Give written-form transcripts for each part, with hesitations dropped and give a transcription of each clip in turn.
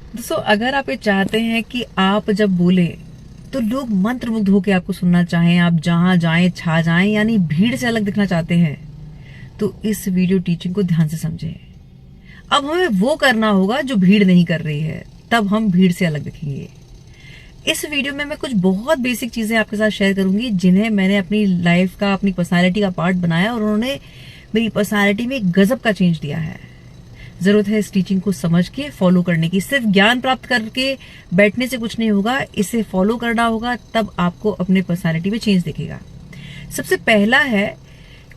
दोस्तों, अगर आप ये चाहते हैं कि आप जब बोले तो लोग मंत्रमुग्ध होकर आपको सुनना चाहें, आप जहां जाएं छा जाएं, यानी भीड़ से अलग दिखना चाहते हैं, तो इस वीडियो टीचिंग को ध्यान से समझें। अब हमें वो करना होगा जो भीड़ नहीं कर रही है, तब हम भीड़ से अलग दिखेंगे। इस वीडियो में मैं कुछ बहुत बेसिक चीजें आपके साथ शेयर करूंगी जिन्हें मैंने अपनी लाइफ का, अपनी पर्सनालिटी का पार्ट बनाया और उन्होंने मेरी पर्सनालिटी में एक गजब का चेंज दिया है। जरूरत है इस टीचिंग को समझ के फॉलो करने की। सिर्फ ज्ञान प्राप्त करके बैठने से कुछ नहीं होगा, इसे फॉलो करना होगा, तब आपको अपने पर्सनालिटी में चेंज दिखेगा। सबसे पहला है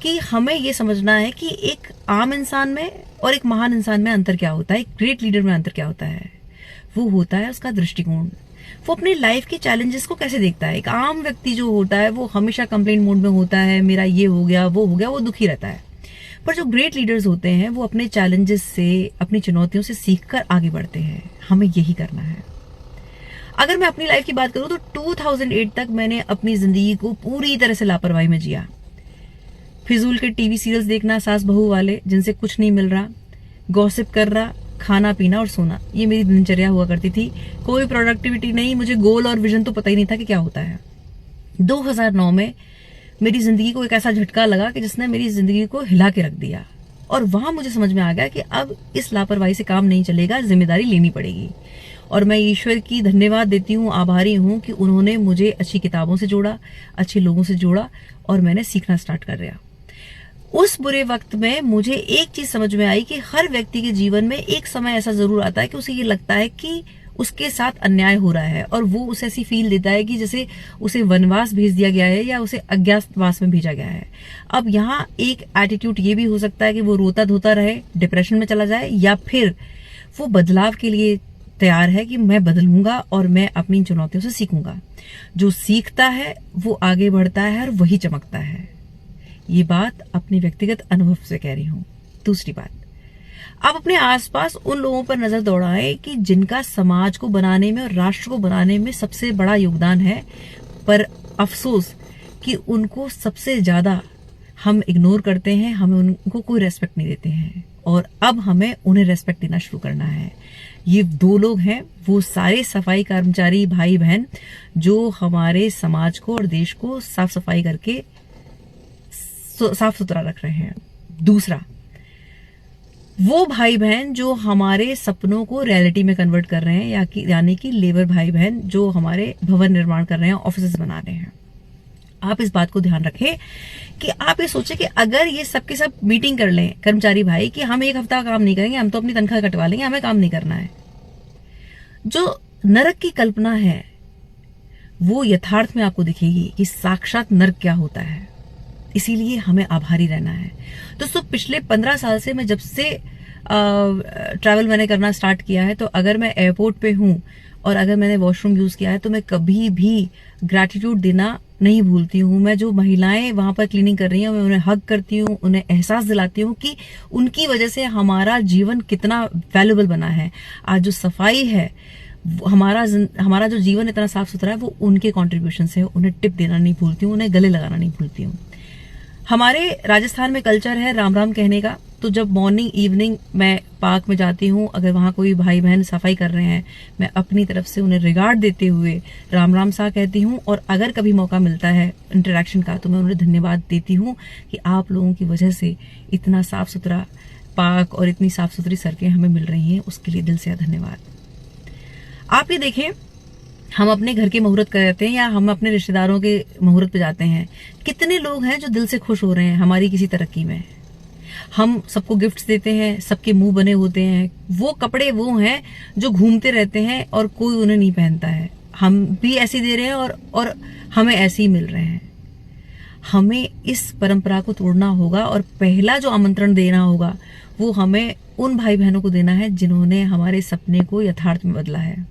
कि हमें यह समझना है कि एक आम इंसान में और एक महान इंसान में अंतर क्या होता है, एक ग्रेट लीडर में अंतर क्या होता है। वो होता है उसका दृष्टिकोण। वो अपनी लाइफ के चैलेंजेस को कैसे देखता है। एक आम व्यक्ति जो होता है वो हमेशा कंप्लेंट मोड में होता है, मेरा ये हो गया, वो दुखी रहता है। पर जो ग्रेट लीडर्स होते हैं वो अपने चैलेंजेस से, अपनी चुनौतियों से सीखकर आगे बढ़ते हैं। हमें यही करना है। अगर मैं अपनी लाइफ की बात करूं तो 2008 तक मैंने अपनी जिंदगी को पूरी तरह से लापरवाही में जिया। फिजूल के टीवी सीरियल्स देखना, सास बहू वाले जिनसे कुछ नहीं मिल रहा, गॉसिप कर रहा, खाना पीना और सोना, ये मेरी दिनचर्या हुआ करती थी। कोई प्रोडक्टिविटी नहीं, मुझे गोल और विजन तो पता ही नहीं था कि क्या होता है। 2009 में मेरी जिंदगी को एक ऐसा झटका लगा कि जिसने मेरी जिंदगी को हिला के रख दिया, और वहां मुझे समझ में आ गया कि अब इस लापरवाही से काम नहीं चलेगा, जिम्मेदारी लेनी पड़ेगी। और मैं ईश्वर की धन्यवाद देती हूँ, आभारी हूँ कि उन्होंने मुझे अच्छी किताबों से जोड़ा, अच्छे लोगों से जोड़ा और मैंने सीखना स्टार्ट कर दिया। उस बुरे वक्त में मुझे एक चीज समझ में आई कि हर व्यक्ति के जीवन में एक समय ऐसा जरूर आता है कि उसे ये लगता है कि उसके साथ अन्याय हो रहा है, और वो उसे ऐसी फील देता है कि जैसे उसे वनवास भेज दिया गया है या उसे अज्ञातवास में भेजा गया है। अब यहाँ एक एटीट्यूड ये भी हो सकता है कि वो रोता धोता रहे, डिप्रेशन में चला जाए, या फिर वो बदलाव के लिए तैयार है कि मैं बदलूंगा और मैं अपनी चुनौतियों से सीखूंगा। जो सीखता है वो आगे बढ़ता है और वही चमकता है। ये बात अपने व्यक्तिगत अनुभव से कह रही हूं। दूसरी बात, आप अपने आसपास उन लोगों पर नजर दौड़ाएं कि जिनका समाज को बनाने में और राष्ट्र को बनाने में सबसे बड़ा योगदान है, पर अफसोस कि उनको सबसे ज्यादा हम इग्नोर करते हैं, हमें उनको कोई रेस्पेक्ट नहीं देते हैं, और अब हमें उन्हें रेस्पेक्ट देना शुरू करना है। ये दो लोग हैं, वो सारे सफाई कर्मचारी भाई बहन जो हमारे समाज को और देश को साफ सफाई करके साफ सुथरा रख रहे हैं। दूसरा, वो भाई बहन जो हमारे सपनों को रियलिटी में कन्वर्ट कर रहे हैं, यानी कि लेबर भाई बहन जो हमारे भवन निर्माण कर रहे हैं, ऑफिस बना रहे हैं। आप इस बात को ध्यान रखें कि आप ये सोचें कि अगर ये सबके सब मीटिंग कर लें कर्मचारी भाई कि हम एक हफ्ता काम नहीं करेंगे, हम तो अपनी तनख्वाह कटवा लेंगे, हमें काम नहीं करना है। जो नरक की कल्पना है वो यथार्थ में आपको दिखेगी कि साक्षात नरक क्या होता है। इसीलिए हमें आभारी रहना है। दोस्तों, पिछले 15 साल से मैं जब से ट्रैवल मैंने करना स्टार्ट किया है, तो अगर मैं एयरपोर्ट पे हूं और अगर मैंने वॉशरूम यूज किया है तो मैं कभी भी ग्रैटिट्यूड देना नहीं भूलती हूँ। मैं जो महिलाएं वहां पर क्लीनिंग कर रही हैं, मैं उन्हें हग करती हूँ, उन्हें एहसास दिलाती हूँ कि उनकी वजह से हमारा जीवन कितना वैल्यूएबल बना है। आज जो सफाई है, हमारा जो जीवन इतना साफ सुथरा है, वो उनके कॉन्ट्रीब्यूशन से है। उन्हें टिप देना नहीं भूलती हूँ, उन्हें गले लगाना नहीं भूलती हूँ। हमारे राजस्थान में कल्चर है राम राम कहने का, तो जब मॉर्निंग इवनिंग मैं पार्क में जाती हूँ, अगर वहां कोई भाई बहन सफाई कर रहे हैं, मैं अपनी तरफ से उन्हें रिगार्ड देते हुए राम राम सा कहती हूँ, और अगर कभी मौका मिलता है इंटरेक्शन का तो मैं उन्हें धन्यवाद देती हूँ कि आप लोगों की वजह से इतना साफ सुथरा पार्क और इतनी साफ सुथरी सड़कें हमें मिल रही हैं, उसके लिए दिल से धन्यवाद। आप ये देखें, हम अपने घर के मुहूर्त करते हैं या हम अपने रिश्तेदारों के मुहूर्त पे जाते हैं, कितने लोग हैं जो दिल से खुश हो रहे हैं हमारी किसी तरक्की में। हम सबको गिफ्ट्स देते हैं, सबके मुंह बने होते हैं, वो कपड़े वो हैं जो घूमते रहते हैं और कोई उन्हें नहीं पहनता है। हम भी ऐसे दे रहे हैं और हमें ऐसे ही मिल रहे हैं। हमें इस परंपरा को तोड़ना होगा, और पहला जो आमंत्रण देना होगा वो हमें उन भाई बहनों को देना है जिन्होंने हमारे सपने को यथार्थ में बदला है।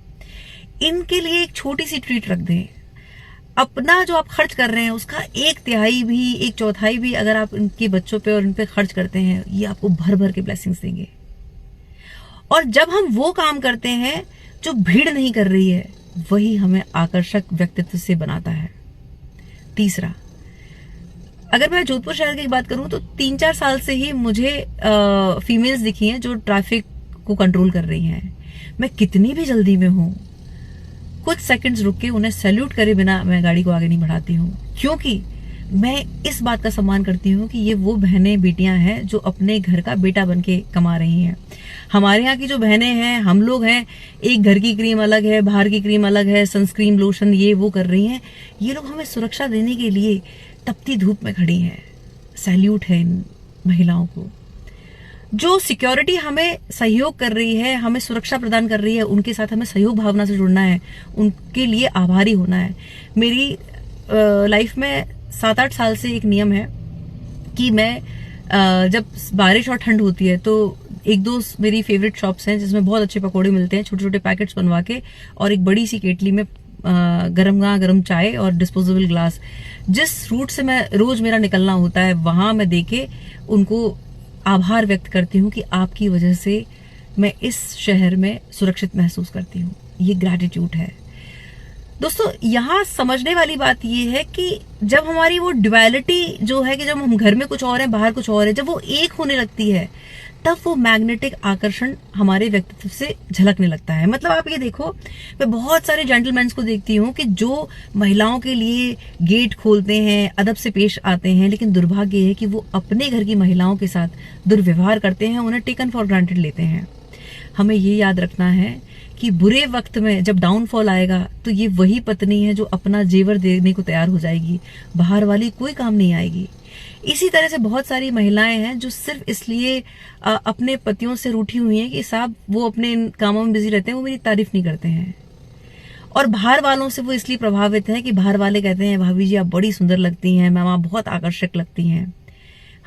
इनके लिए एक छोटी सी ट्रीट रख दें। अपना जो आप खर्च कर रहे हैं उसका 1/3 भी, 1/4 भी अगर आप इनके बच्चों पे और इन पे खर्च करते हैं, ये आपको भर भर के ब्लेसिंग्स देंगे। और जब हम वो काम करते हैं जो भीड़ नहीं कर रही है, वही हमें आकर्षक व्यक्तित्व से बनाता है। तीसरा, अगर मैं जोधपुर शहर की बात करूं तो 3-4 साल से ही मुझे फीमेल्स दिखी हैं जो ट्रैफिक को कंट्रोल कर रही हैं। मैं कितनी भी जल्दी में हूं, कुछ सेकंड्स रुक के उन्हें सैल्यूट करे बिना मैं गाड़ी को आगे नहीं बढ़ाती हूँ, क्योंकि मैं इस बात का सम्मान करती हूँ कि ये वो बहनें बेटियां हैं जो अपने घर का बेटा बन के कमा रही हैं। हमारे यहाँ की जो बहनें हैं, हम लोग हैं, एक घर की क्रीम अलग है, बाहर की क्रीम अलग है, सनस्क्रीन लोशन ये वो कर रही हैं। ये लोग हमें सुरक्षा देने के लिए तपती धूप में खड़ी हैं। सैल्यूट है इन महिलाओं को। जो सिक्योरिटी हमें सहयोग कर रही है, हमें सुरक्षा प्रदान कर रही है, उनके साथ हमें सहयोग भावना से जुड़ना है, उनके लिए आभारी होना है। मेरी लाइफ में 7-8 साल से एक नियम है कि मैं जब बारिश और ठंड होती है तो एक दो मेरी फेवरेट शॉप्स हैं जिसमें बहुत अच्छे पकोड़े मिलते हैं, छोटे छोटे पैकेट्स बनवा के, और एक बड़ी सी केटली में गरम चाय और डिस्पोजेबल ग्लास, जिस रूट से मैं रोज मेरा निकलना होता है वहां मैं देके उनको आभार व्यक्त करती हूँ कि आपकी वजह से मैं इस शहर में सुरक्षित महसूस करती हूँ। ये ग्रैटिट्यूड है दोस्तों। यहाँ समझने वाली बात ये है कि जब हमारी वो ड्युअलिटी जो है कि जब हम घर में कुछ और है, बाहर कुछ और है, जब वो एक होने लगती है, तब वो मैग्नेटिक आकर्षण हमारे व्यक्तित्व से झलकने लगता है। मतलब आप ये देखो, मैं बहुत सारे जेंटलमैन्स को देखती हूँ कि जो महिलाओं के लिए गेट खोलते हैं, अदब से पेश आते हैं, लेकिन दुर्भाग्य है कि वो अपने घर की महिलाओं के साथ दुर्व्यवहार करते हैं, उन्हें टेकन फॉर ग्रांटेड लेते हैं। हमें ये याद रखना है कि बुरे वक्त में जब डाउनफॉल आएगा तो ये वही पत्नी है जो अपना जेवर देने को तैयार हो जाएगी, बाहर वाली कोई काम नहीं आएगी। इसी तरह से बहुत सारी महिलाएं हैं जो सिर्फ इसलिए अपने पतियों से रूठी हुई हैं कि साहब वो अपने इन कामों में बिजी रहते हैं, वो मेरी तारीफ नहीं करते हैं, और बाहर वालों से वो इसलिए प्रभावित हैं कि बाहर वाले कहते हैं भाभी जी आप बड़ी सुंदर लगती हैं, मैम आप बहुत आकर्षक लगती हैं।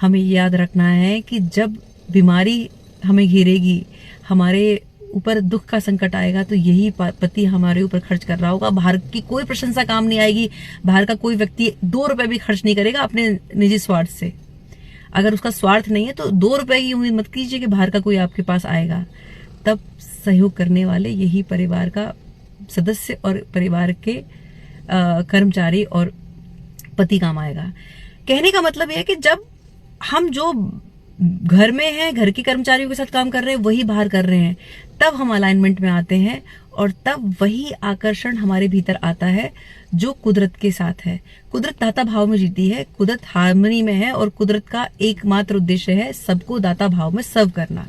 हमें याद रखना है कि जब बीमारी हमें घेरेगी, हमारे ऊपर दुख का संकट आएगा, तो यही पति हमारे ऊपर खर्च कर रहा होगा। बाहर की कोई प्रशंसा काम नहीं आएगी, बाहर का कोई व्यक्ति 2 रुपए भी खर्च नहीं करेगा अपने निजी स्वार्थ से। अगर उसका स्वार्थ नहीं है तो 2 रुपए की उम्मीद मत कीजिए कि बाहर का कोई आपके पास आएगा। तब सहयोग करने वाले यही परिवार का सदस्य और परिवार के कर्मचारी और पति काम आएगा। कहने का मतलब यह है कि जब हम जो घर में हैं, घर के कर्मचारियों के साथ काम कर रहे हैं, वही बाहर कर रहे हैं, तब हम अलाइनमेंट में आते हैं, और तब वही आकर्षण हमारे भीतर आता है जो कुदरत के साथ है। कुदरत दाता भाव में जीती है, कुदरत हार्मनी में है, और कुदरत का एकमात्र उद्देश्य है सबको दाता भाव में सर्व करना।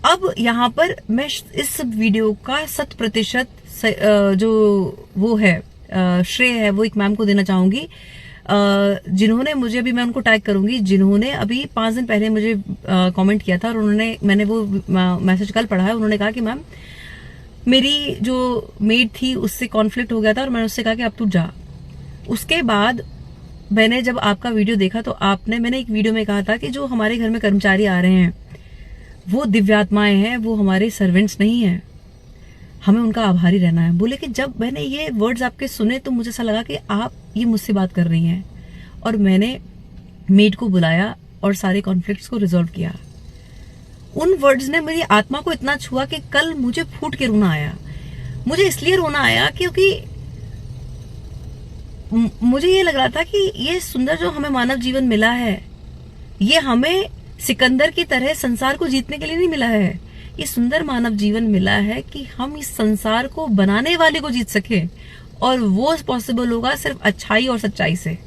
अब यहाँ पर मैं इस वीडियो का 100% जो वो है श्रेय है वो एक मैम को देना चाहूंगी, जिन्होंने मुझे, अभी मैं उनको टैग करूंगी, जिन्होंने अभी 5 दिन पहले मुझे कमेंट किया था, और मैंने वो मैसेज कल पढ़ा है। उन्होंने कहा कि मैम मेरी जो मेड थी उससे कॉन्फ्लिक्ट हो गया था और मैंने उससे कहा कि अब तू जा। उसके बाद मैंने जब आपका वीडियो देखा तो मैंने एक वीडियो में कहा था कि जो हमारे घर में कर्मचारी आ रहे हैं वो दिव्यात्माएं हैं, वो हमारे सर्वेंट्स नहीं है, हमें उनका आभारी रहना है। बोले कि जब मैंने ये वर्ड्स आपके सुने तो मुझे ऐसा लगा कि आप ये मुझसे बात कर रही हैं, और मैंने मेड को बुलाया और सारे कॉन्फ्लिक्ट्स को रिजॉल्व किया। उन वर्ड्स ने मेरी आत्मा को इतना छुआ कि कल मुझे फूट के रोना आया। मुझे इसलिए रोना आया क्योंकि मुझे ये लग रहा था कि ये सुंदर जो हमें मानव जीवन मिला है, ये हमें सिकंदर की तरह संसार को जीतने के लिए नहीं मिला है। ये सुंदर मानव जीवन मिला है कि हम इस संसार को बनाने वाले को जीत सके, और वो पॉसिबल होगा सिर्फ अच्छाई और सच्चाई से।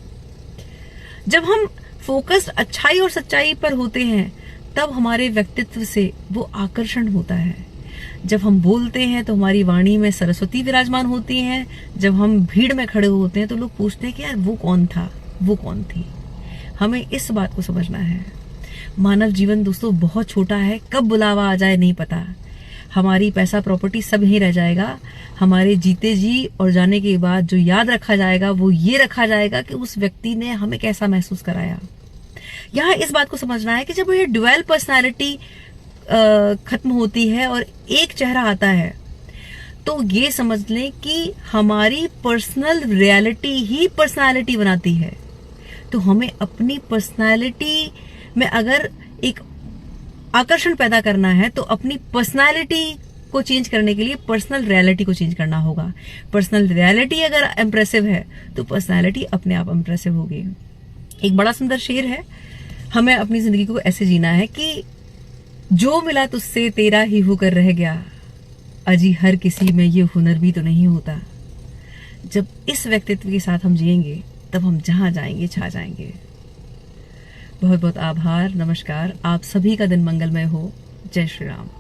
जब हम फोकस्ड अच्छाई और सच्चाई पर होते हैं तब हमारे व्यक्तित्व से वो आकर्षण होता है। जब हम बोलते हैं तो हमारी वाणी में सरस्वती विराजमान होती हैं। जब हम भीड़ में खड़े होते हैं तो लोग पूछते हैं कि यार वो कौन था, वो कौन थी। हमें इस बात को समझना है। मानव जीवन दोस्तों बहुत छोटा है, कब बुलावा आ जाए नहीं पता। हमारी पैसा प्रॉपर्टी सब यहीं रह जाएगा। हमारे जीते जी और जाने के बाद जो याद रखा जाएगा वो ये रखा जाएगा कि उस व्यक्ति ने हमें कैसा महसूस कराया। यहाँ इस बात को समझना है कि जब ये ड्यूअल पर्सनालिटी खत्म होती है और एक चेहरा आता है, तो ये समझ लें कि हमारी पर्सनल रियलिटी ही पर्सनालिटी बनाती है। तो हमें अपनी पर्सनालिटी में अगर एक आकर्षण पैदा करना है तो अपनी पर्सनालिटी को चेंज करने के लिए पर्सनल रियलिटी को चेंज करना होगा। पर्सनल रियलिटी अगर इम्प्रेसिव है तो पर्सनालिटी अपने आप इम्प्रेसिव होगी। एक बड़ा सुंदर शेर है, हमें अपनी जिंदगी को ऐसे जीना है कि जो मिला तुझसे तेरा ही होकर रह गया, अजी हर किसी में ये हुनर भी तो नहीं होता। जब इस व्यक्तित्व के साथ हम जिएंगे तब हम जहां जाएंगे छा जाएंगे। बहुत बहुत आभार, नमस्कार। आप सभी का दिन मंगलमय हो। जय श्री राम।